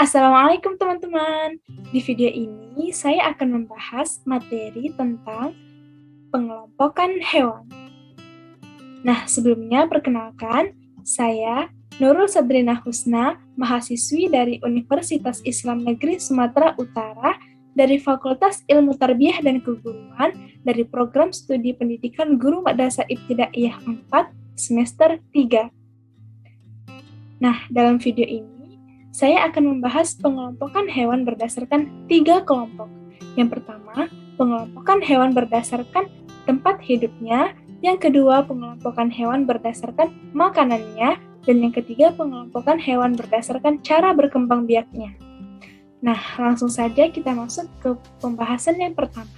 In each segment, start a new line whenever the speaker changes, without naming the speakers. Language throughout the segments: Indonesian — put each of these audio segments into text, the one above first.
Assalamualaikum teman-teman. Di video ini saya akan membahas materi tentang pengelompokan hewan. Nah, sebelumnya perkenalkan, saya Nurul Sadrina Husna, mahasiswi dari Universitas Islam Negeri Sumatera Utara dari Fakultas Ilmu Tarbiyah dan Keguruan dari Program Studi Pendidikan Guru Madrasah Ibtidaiyah 4 semester 3. Nah, dalam video ini, saya akan membahas pengelompokan hewan berdasarkan 3 kelompok. Yang pertama, pengelompokan hewan berdasarkan tempat hidupnya. Yang kedua, pengelompokan hewan berdasarkan makanannya. Dan yang ketiga, pengelompokan hewan berdasarkan cara berkembang biaknya. Nah, langsung saja kita masuk ke pembahasan yang pertama.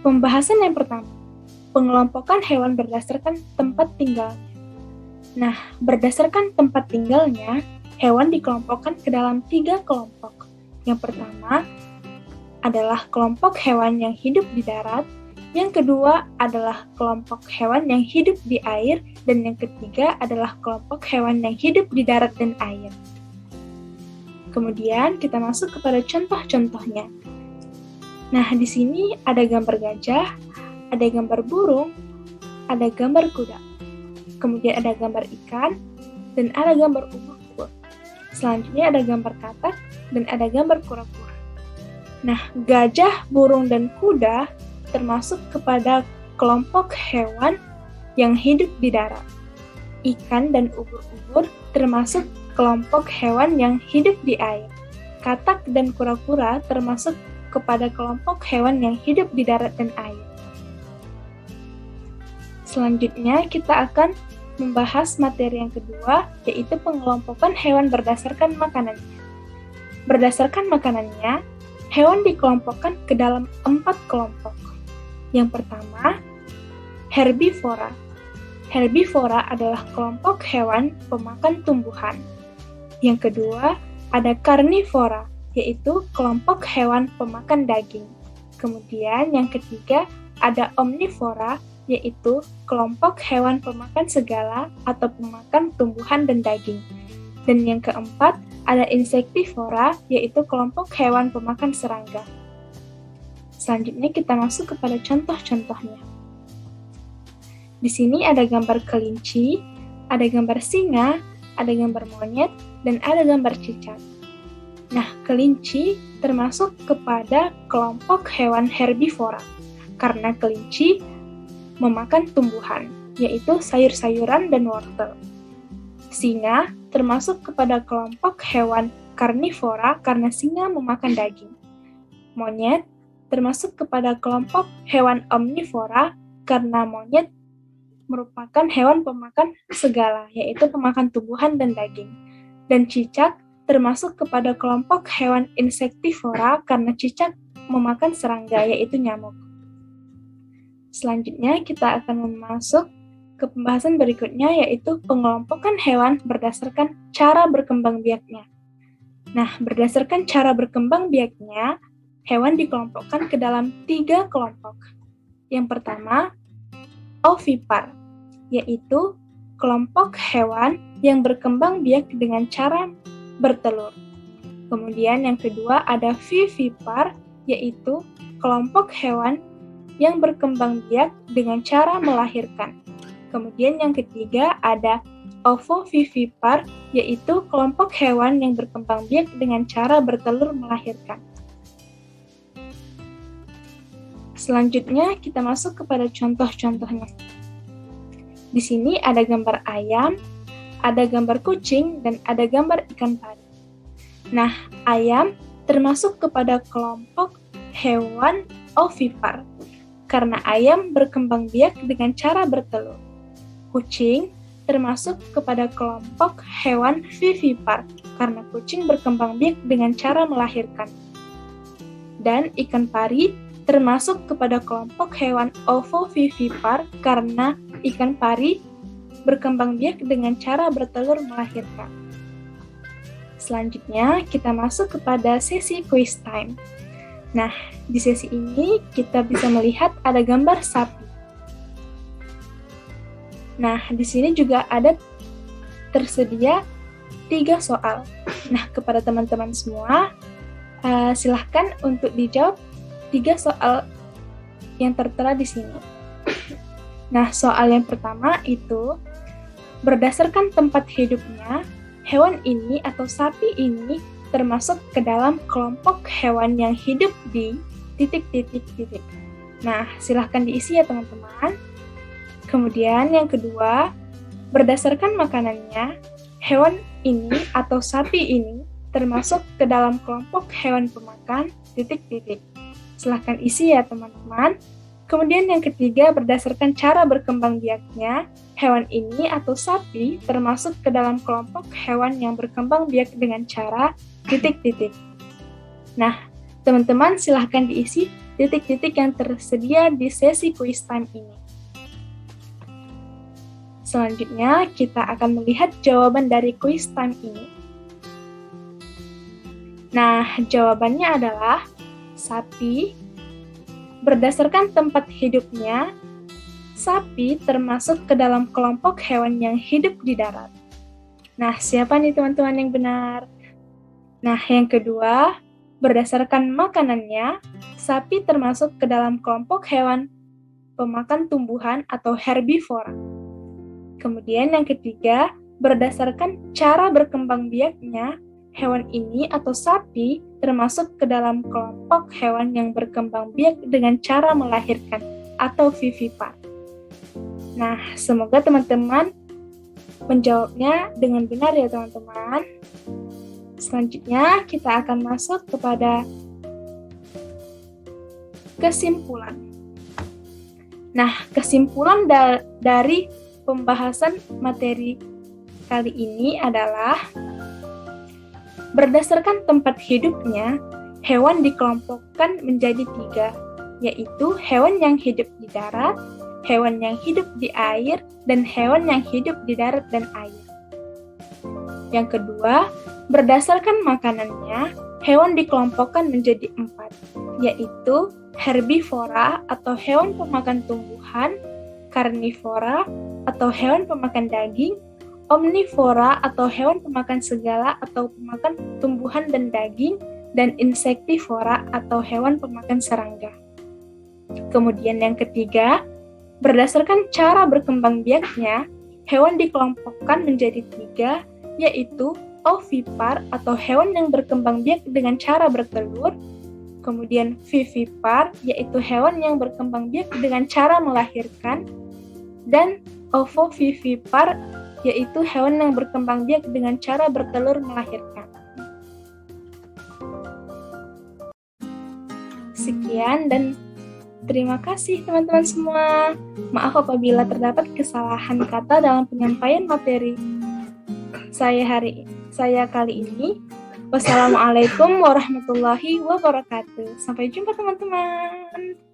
Pembahasan yang pertama, pengelompokan hewan berdasarkan tempat tinggalnya. Nah, berdasarkan tempat tinggalnya, hewan dikelompokkan ke dalam 3 kelompok. Yang pertama adalah kelompok hewan yang hidup di darat, yang kedua adalah kelompok hewan yang hidup di air, dan yang ketiga adalah kelompok hewan yang hidup di darat dan air. Kemudian kita masuk kepada contoh-contohnya. Nah, di sini ada gambar gajah, ada gambar burung, ada gambar kuda. Kemudian ada gambar ikan, dan ada gambar ubur-ubur. Selanjutnya ada gambar katak, dan ada gambar kura-kura. Nah, gajah, burung, dan kuda termasuk kepada kelompok hewan yang hidup di darat. Ikan dan ubur-ubur termasuk kelompok hewan yang hidup di air. Katak dan kura-kura termasuk kepada kelompok hewan yang hidup di darat dan air. Selanjutnya kita akan membahas materi yang kedua, yaitu pengelompokan hewan berdasarkan makanannya. Berdasarkan makanannya, hewan dikelompokkan ke dalam 4 kelompok. Yang pertama, herbivora. Herbivora adalah kelompok hewan pemakan tumbuhan. Yang kedua, ada karnivora, yaitu kelompok hewan pemakan daging. Kemudian yang ketiga, ada omnivora, yaitu kelompok hewan pemakan segala atau pemakan tumbuhan dan daging. Dan yang keempat, ada insektivora, yaitu kelompok hewan pemakan serangga. Selanjutnya kita masuk kepada contoh-contohnya. Di sini ada gambar kelinci, ada gambar singa, ada gambar monyet, dan ada gambar cicak. Nah, kelinci termasuk kepada kelompok hewan herbivora, karena kelinci memakan tumbuhan, yaitu sayur-sayuran dan wortel. Singa termasuk kepada kelompok hewan karnivora karena singa memakan daging. Monyet termasuk kepada kelompok hewan omnivora karena monyet merupakan hewan pemakan segala, yaitu pemakan tumbuhan dan daging. Dan cicak termasuk kepada kelompok hewan insektivora karena cicak memakan serangga, yaitu nyamuk. Selanjutnya kita akan masuk ke pembahasan berikutnya, yaitu pengelompokan hewan berdasarkan cara berkembang biaknya. Nah, berdasarkan cara berkembang biaknya, hewan dikelompokkan ke dalam 3 kelompok. Yang pertama, ovipar, yaitu kelompok hewan yang berkembang biak dengan cara bertelur. Kemudian yang kedua ada vivipar, yaitu kelompok hewan yang berkembang biak dengan cara melahirkan. Kemudian yang ketiga ada ovovivipar, yaitu kelompok hewan yang berkembang biak dengan cara bertelur melahirkan. Selanjutnya kita masuk kepada contoh-contohnya. Di sini ada gambar ayam, ada gambar kucing, dan ada gambar ikan pari. Nah, ayam termasuk kepada kelompok hewan ovipar, karena ayam berkembang biak dengan cara bertelur. Kucing termasuk kepada kelompok hewan vivipar, karena kucing berkembang biak dengan cara melahirkan. Dan ikan pari termasuk kepada kelompok hewan ovovivipar, karena ikan pari berkembang biak dengan cara bertelur melahirkan. Selanjutnya, kita masuk kepada sesi quiz time. Nah, di sesi ini kita bisa melihat ada gambar sapi. Nah, di sini juga ada tersedia 3 soal. Nah, kepada teman-teman semua, silahkan untuk dijawab 3 soal yang tertera di sini. Nah, soal yang pertama itu, berdasarkan tempat hidupnya, hewan ini atau sapi ini termasuk ke dalam kelompok hewan yang hidup di titik-titik-titik. Nah, silahkan diisi ya teman-teman. Kemudian yang kedua, berdasarkan makanannya, hewan ini atau sapi ini termasuk ke dalam kelompok hewan pemakan titik-titik. Silahkan isi ya teman-teman. Kemudian yang ketiga, berdasarkan cara berkembang biaknya, hewan ini atau sapi termasuk ke dalam kelompok hewan yang berkembang biak dengan cara titik-titik. Nah, teman-teman silahkan diisi titik-titik yang tersedia di sesi quiz time ini. Selanjutnya, kita akan melihat jawaban dari quiz time ini. Nah, jawabannya adalah sapi. Berdasarkan tempat hidupnya, sapi termasuk ke dalam kelompok hewan yang hidup di darat. Nah, siapa nih teman-teman yang benar? Nah, yang kedua, berdasarkan makanannya, sapi termasuk ke dalam kelompok hewan pemakan tumbuhan atau herbivora. Kemudian yang ketiga, berdasarkan cara berkembang biaknya, hewan ini atau sapi termasuk ke dalam kelompok hewan yang berkembang biak dengan cara melahirkan atau vivipar. Nah, semoga teman-teman menjawabnya dengan benar ya teman-teman. Selanjutnya, kita akan masuk kepada kesimpulan. Nah, kesimpulan dari pembahasan materi kali ini adalah berdasarkan tempat hidupnya, hewan dikelompokkan menjadi 3, yaitu hewan yang hidup di darat, hewan yang hidup di air, dan hewan yang hidup di darat dan air. Yang kedua, berdasarkan makanannya, hewan dikelompokkan menjadi 4, yaitu herbivora atau hewan pemakan tumbuhan, karnivora atau hewan pemakan daging, omnivora atau hewan pemakan segala atau pemakan tumbuhan dan daging, dan insektivora atau hewan pemakan serangga. Kemudian yang ketiga, berdasarkan cara berkembang biaknya, hewan dikelompokkan menjadi 3, yaitu ovipar atau hewan yang berkembang biak dengan cara bertelur, kemudian vivipar, yaitu hewan yang berkembang biak dengan cara melahirkan, dan ovovivipar, yaitu hewan yang berkembang biak dengan cara bertelur melahirkan. Sekian dan terima kasih teman-teman semua. Maaf apabila terdapat kesalahan kata dalam penyampaian materi saya kali ini. Wassalamualaikum warahmatullahi wabarakatuh. Sampai jumpa teman-teman.